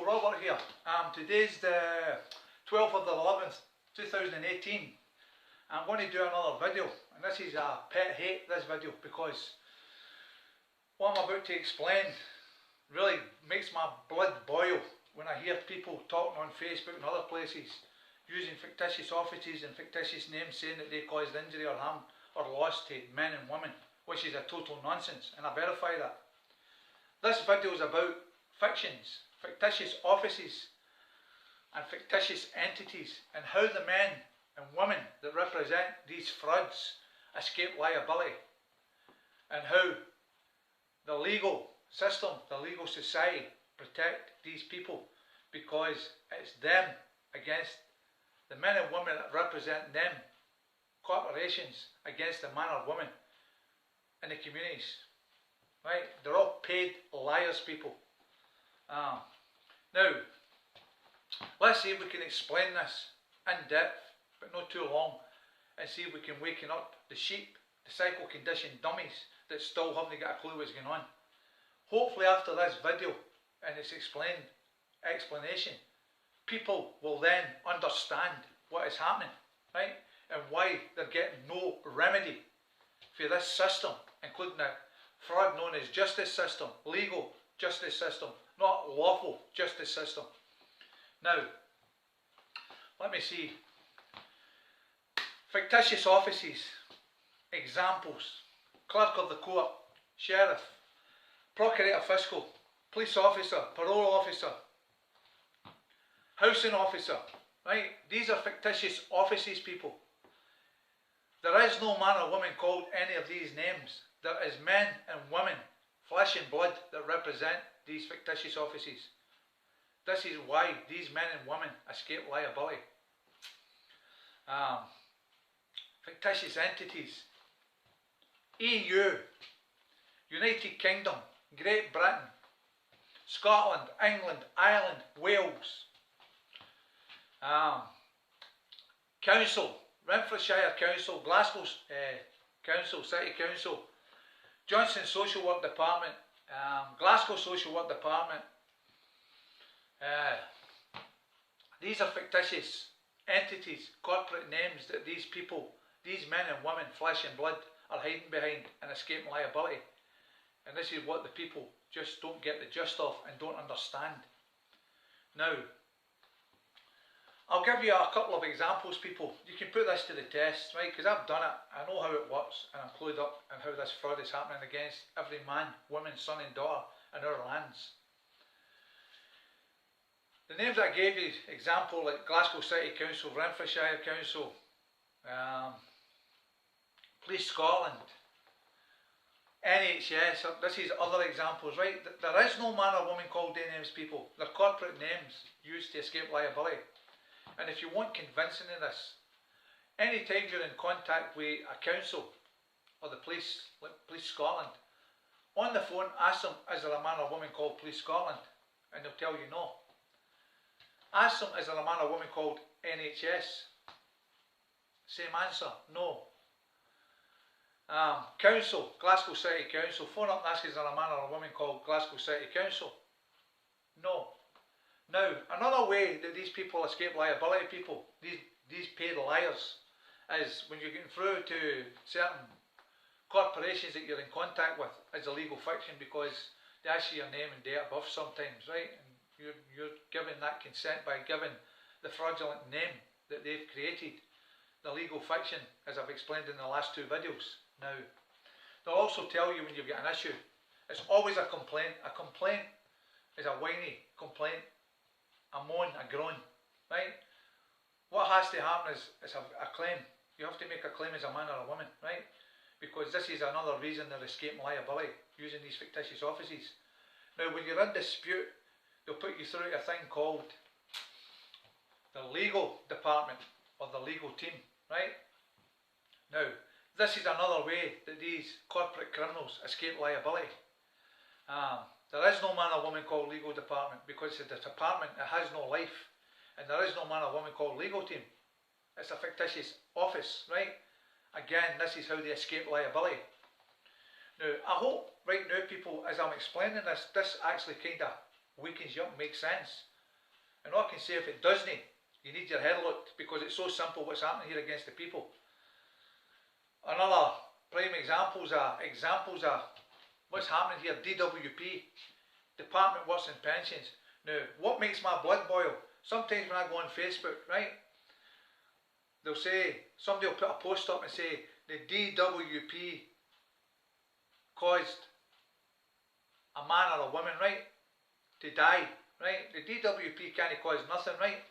Robert here. Today's the 12th of the 11th, 2018. I'm going to do another video, and this is a pet hate, this video, because what I'm about to explain really makes my blood boil when I hear people talking on Facebook and other places using fictitious offices and fictitious names saying that they caused injury or harm or loss to men and women, which is a total nonsense, and I verify that. This video is about fictions, fictitious offices and fictitious entities, and how the men and women that represent these frauds escape liability, and how the legal system, the legal society protect these people, because it's them against the men and women that represent them, corporations against the man or woman in the communities. Right? They're all paid liars, people. Now, let's see if we can explain this in depth, but not too long, and see if we can waken up the sheep, the psycho-conditioned dummies that still haven't got a clue what's going on. Hopefully after this video and its explanation, people will then understand what is happening, right? And why they're getting no remedy for this system, including the fraud known as justice system, legal justice system, not lawful justice system. Now, let me see. Fictitious offices, examples: clerk of the court, sheriff, procurator fiscal, police officer, parole officer, housing officer, right? These are fictitious offices, people. There is no man or woman called any of these names. There is men and women, flesh and blood, that represent these fictitious offices. This is why these men and women escape liability. Fictitious entities: EU, United Kingdom, Great Britain, Scotland, England, Ireland, Wales. Council, Renfrewshire Council, Glasgow Council, City Council, Johnson Social Work Department, Glasgow Social Work Department. These are fictitious entities, corporate names that these people, these men and women, flesh and blood, are hiding behind and escaping liability. And this is what the people just don't get the gist of and don't understand. Now, I'll give you a couple of examples, people. You can put this to the test, right? Because I've done it, I know how it works, and I'm clued up on how this fraud is happening against every man, woman, son and daughter in our lands. The names I gave you, example like Glasgow City Council, Renfrewshire Council, Police Scotland, NHS, this is other examples, right? There is no man or woman called their names, people. They're corporate names used to escape liability. And if you want convincing of this, anytime you're in contact with a council or the police, like Police Scotland, on the phone ask them, is there a man or woman called Police Scotland? And they'll tell you no. Ask them, is there a man or woman called NHS? Same answer, no. Council, Glasgow City Council, phone up and ask, is there a man or a woman called Glasgow City Council? No. Now, another way that these people escape liability, people, these paid liars, is when you're getting through to certain corporations that you're in contact with, is a legal fiction, because they ask you your name and date of birth sometimes, right? And you're giving that consent by giving the fraudulent name that they've created. The legal fiction, as I've explained in the last two videos. Now, they'll also tell you when you've got an issue, it's always a complaint. A complaint is a whiny complaint, a moan, a groan, right? What has to happen is a claim. You have to make a claim as a man or a woman, right? Because this is another reason they're escaping liability, using these fictitious offices. Now, when you're in dispute, they'll put you through a thing called the legal department or the legal team, right? Now, this is another way that these corporate criminals escape liability. There is no man or woman called legal department, because it's a department that has no life, and there is no man or woman called legal team. It's a fictitious office, right? Again, this is how they escape liability. Now, I hope right now, people, as I'm explaining this actually kind of wakens you up, makes sense. And I can say, if it doesn't, you need your head looked, because it's so simple what's happening here against the people. Another prime examples are what's happening here. DWP, Department Works and Pensions. Now, what makes my blood boil? Sometimes when I go on Facebook, right, they'll say, somebody will put a post up and say, the DWP caused a man or a woman, right, to die, right? The DWP can't cause nothing, right?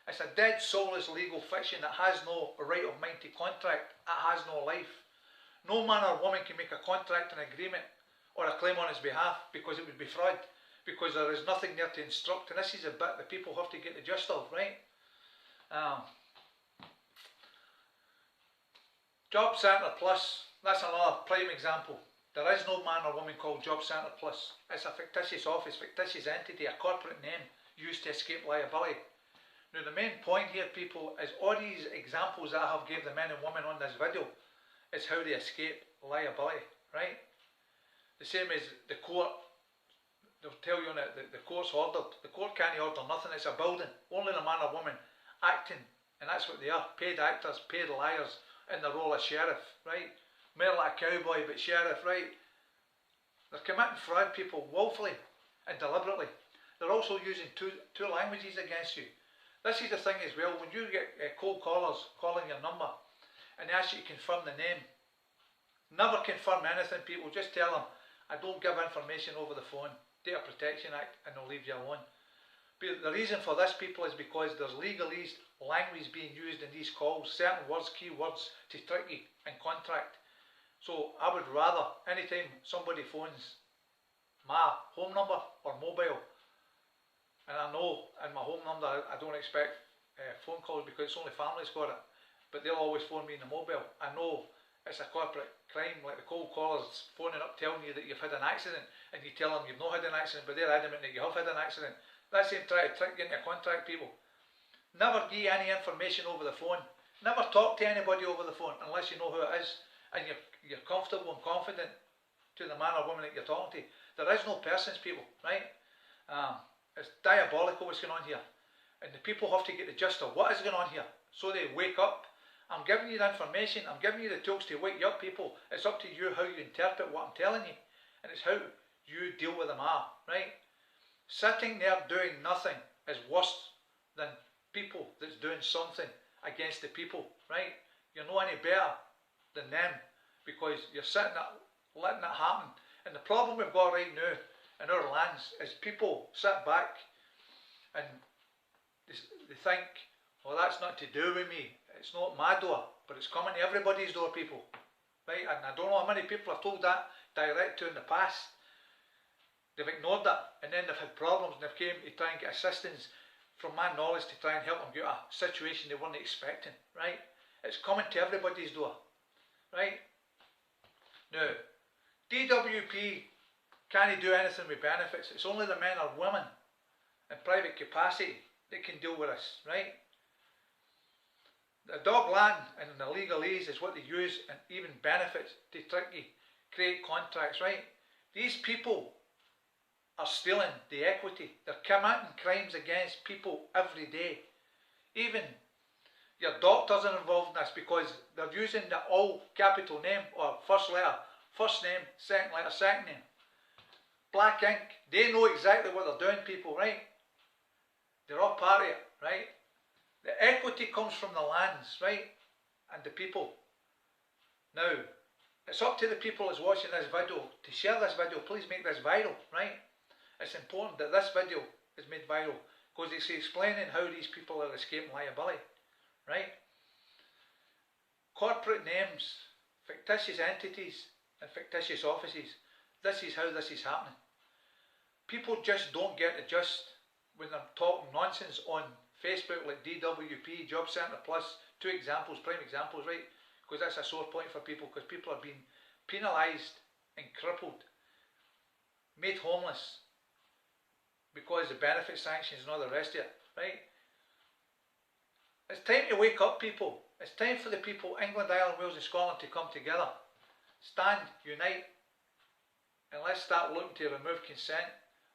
It's a dead, soulless legal fiction that has no right of mind to contract. It has no life. No man or woman can make a contract, an agreement, or a claim on his behalf, because it would be fraud, because there is nothing there to instruct. And this is a bit that people have to get the gist of, right? Job Centre Plus, that's another prime example. There is no man or woman called Job Centre Plus. It's a fictitious office, fictitious entity, a corporate name used to escape liability. Now the main point here, people, is all these examples that I have gave the men and women on this video is how they escape liability, right? The same as the court, they'll tell you that the court's ordered. The court can't order nothing, it's a building. Only the man or woman acting, and that's what they are, paid actors, paid liars in the role of sheriff, right? More like a cowboy, but sheriff, right? They're committing fraud, people, willfully and deliberately. They're also using two languages against you. This is the thing as well, when you get cold callers calling your number and they ask you to confirm the name, never confirm anything, people. Just tell them, I don't give information over the phone, Data Protection Act, and they'll leave you alone. But the reason for this, people, is because there's legalese language being used in these calls, certain words, key words, to trick you and contract. So I would rather, anytime somebody phones my home number or mobile, and I know in my home number I don't expect phone calls because it's only family's got it, but they'll always phone me in the mobile. I know it's a corporate crime, like the cold callers phoning up telling you that you've had an accident, and you tell them you've not had an accident, but they're adamant that you have had an accident. That's them trying to trick you into contract, people. Never give any information over the phone. Never talk to anybody over the phone unless you know who it is and you're comfortable and confident to the man or woman that you're talking to. There is no persons, people, right? It's diabolical what's going on here, and the people have to get the gist of what is going on here so they wake up. I'm giving you the information, I'm giving you the tools to wake you up, people. It's up to you how you interpret what I'm telling you, and it's how you deal with them, right? Sitting there doing nothing is worse than people that's doing something against the people, right? You're not any better than them because you're sitting there letting it happen. And the problem we've got right now in our lands is people sit back and they think, well, that's not to do with me, it's not my door, but it's coming to everybody's door, people, right? And I don't know how many people I've told that direct to in the past. They've ignored that, and then they've had problems, and they've came to try and get assistance from my knowledge to try and help them get a situation they weren't expecting, right? It's coming to everybody's door, right? Now, DWP can't do anything with benefits. It's only the men or women in private capacity that can deal with this, right? The dog land and the legalese is what they use, and even benefits to trick you, create contracts, right? These people are stealing the equity. They're committing crimes against people every day. Even your doctors are involved in this because they're using the all capital name or first letter, first name, second letter, second name. Black ink. They know exactly what they're doing, people, right? They're all part of it, right? The equity comes from the lands, right? And the people. Now, it's up to the people that's watching this video to share this video. Please make this viral, right? It's important that this video is made viral because it's explaining how these people are escaping liability, right? Corporate names, fictitious entities and fictitious offices. This is how this is happening. People just don't get the gist when they're talking nonsense on Facebook like DWP, Job Centre Plus, two examples, prime examples, right? Because that's a sore point for people, because people are being penalised and crippled, made homeless, because the benefit sanctions and all the rest of it, right? It's time to wake up, people. It's time for the people, England, Ireland, Wales and Scotland, to come together. Stand, unite, and let's start looking to remove consent.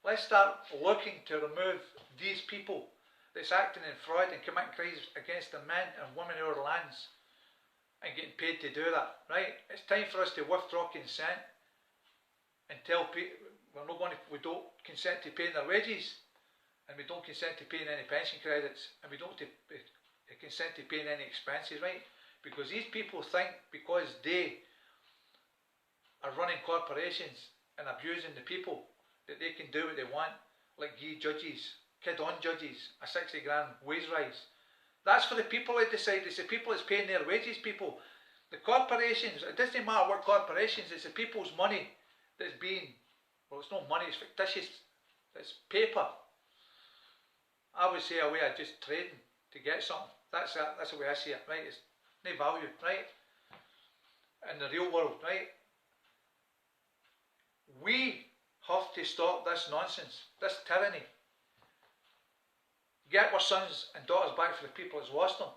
Let's start looking to remove these people that's acting in fraud and committing crimes against the men and women of our lands and getting paid to do that, right? It's time for us to withdraw consent and tell people we don't consent to paying their wages, and we don't consent to paying any pension credits, and we don't consent to paying any expenses, right? Because these people think because they are running corporations and abusing the people that they can do what they want, like give judges, kid-on judges, a 60 grand wage rise. That's for the people to decide. It's the people that's paying their wages, people. The corporations, it doesn't matter what corporations, it's the people's money that's being, well, it's not money, it's fictitious, it's paper. I would say a way of just trading to get something. That's the way I see it, right? It's no value, right? In the real world, right? We have to stop this nonsense, this tyranny. Get our sons and daughters back for the people that's lost them.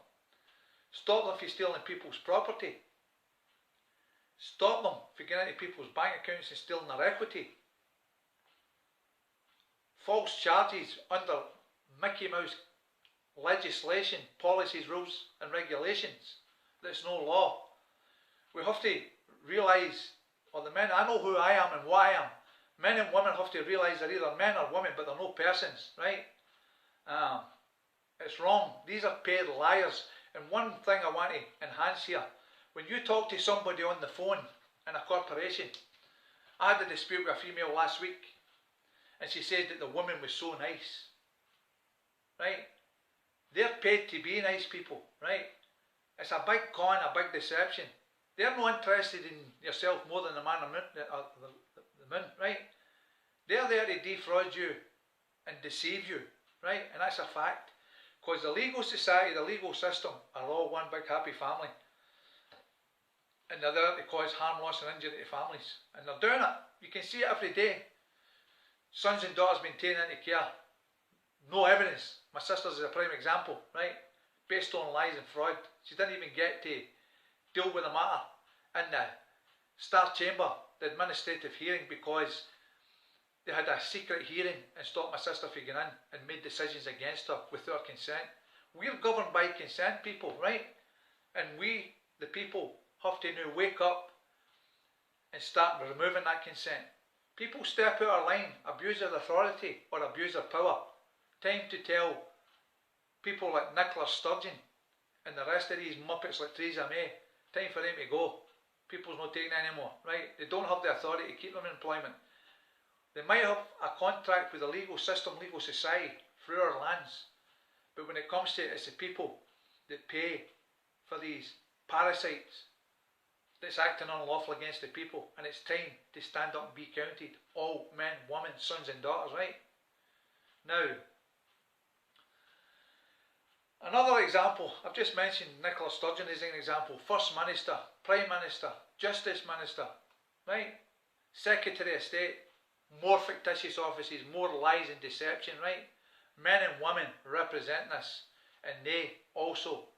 Stop them from stealing people's property. Stop them from getting into people's bank accounts and stealing their equity. False charges under Mickey Mouse legislation, policies, rules and regulations. That's no law. We have to realise, or the men, I know who I am and what I am. Men and women have to realise they're either men or women, but they're no persons, right? It's wrong. These are paid liars. And one thing I want to enhance here, when you talk to somebody on the phone in a corporation, I had a dispute with a female last week, and she said that the woman was so nice, right? They're paid to be nice people, right? It's a big con, a big deception. They're not interested in yourself more than the man or the moon, right? They're there to defraud you and deceive you, right? And that's a fact. Because the legal society, the legal system are all one big happy family. And they're there to cause harm, loss and injury to families. And they're doing it. You can see it every day. Sons and daughters being taken into care. No evidence. My sister's is a prime example, right? Based on lies and fraud. She didn't even get to deal with the matter in the Star Chamber, the administrative hearing, because they had a secret hearing and stopped my sister from getting in and made decisions against her without consent. We're governed by consent, people, right? And we, the people, have to now wake up and start removing that consent. People step out of line, abuse their authority or abuse their power. Time to tell people like Nicola Sturgeon and the rest of these muppets like Theresa May, time for them to go. People's not taking it anymore, right? They don't have the authority to keep them in employment. They might have a contract with the legal system, legal society, through our lands. But when it comes to it, it's the people that pay for these parasites that's acting unlawful against the people. And it's time to stand up and be counted. All men, women, sons and daughters, right? Now, another example, I've just mentioned Nicola Sturgeon as an example. First Minister, Prime Minister, Justice Minister, right? Secretary of State. More fictitious offices, more lies and deception, right? Men and women representing us, and they also,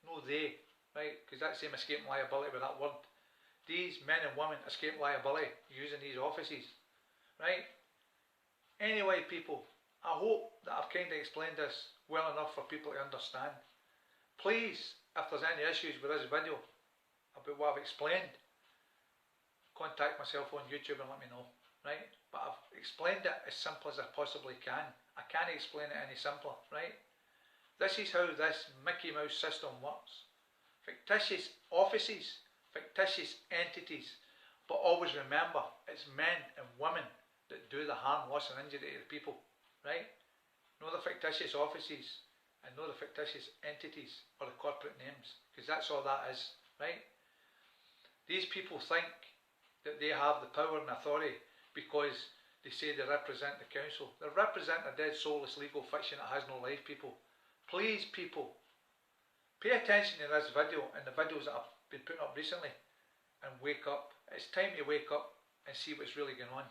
no they, right? Because that's them escaping liability with that word. These men and women escape liability using these offices, right? Anyway, people, I hope that I've kind of explained this well enough for people to understand. Please, if there's any issues with this video about what I've explained, contact myself on YouTube and let me know. Right? But I've explained it as simple as I possibly can. I can't explain it any simpler, right? This is how this Mickey Mouse system works. Fictitious offices, fictitious entities, but always remember, it's men and women that do the harm, loss and injury to the people, right? Know the fictitious offices and know the fictitious entities or the corporate names, because that's all that is, right? These people think that they have the power and authority because they say they represent the council. They represent a dead, soulless legal fiction that has no life, people. Please, people, pay attention to this video and the videos that I've been putting up recently and wake up. It's time to wake up and see what's really going on.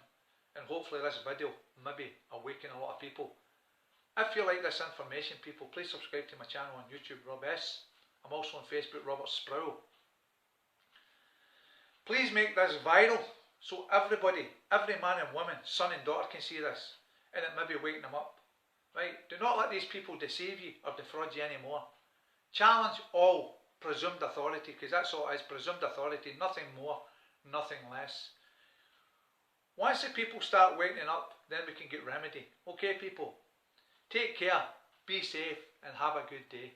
And hopefully this video maybe awaken a lot of people. If you like this information, people, please subscribe to my channel on YouTube, Rob S. I'm also on Facebook, Robert Sproul. Please make this viral. So everybody, every man and woman, son and daughter can see this, and it may be waking them up, Right? Do not let these people deceive you or defraud you anymore. Challenge all presumed authority, because that's all it is, presumed authority, nothing more, nothing less. Once the people start waking up, then we can get remedy. Okay, people, take care, be safe, and have a good day.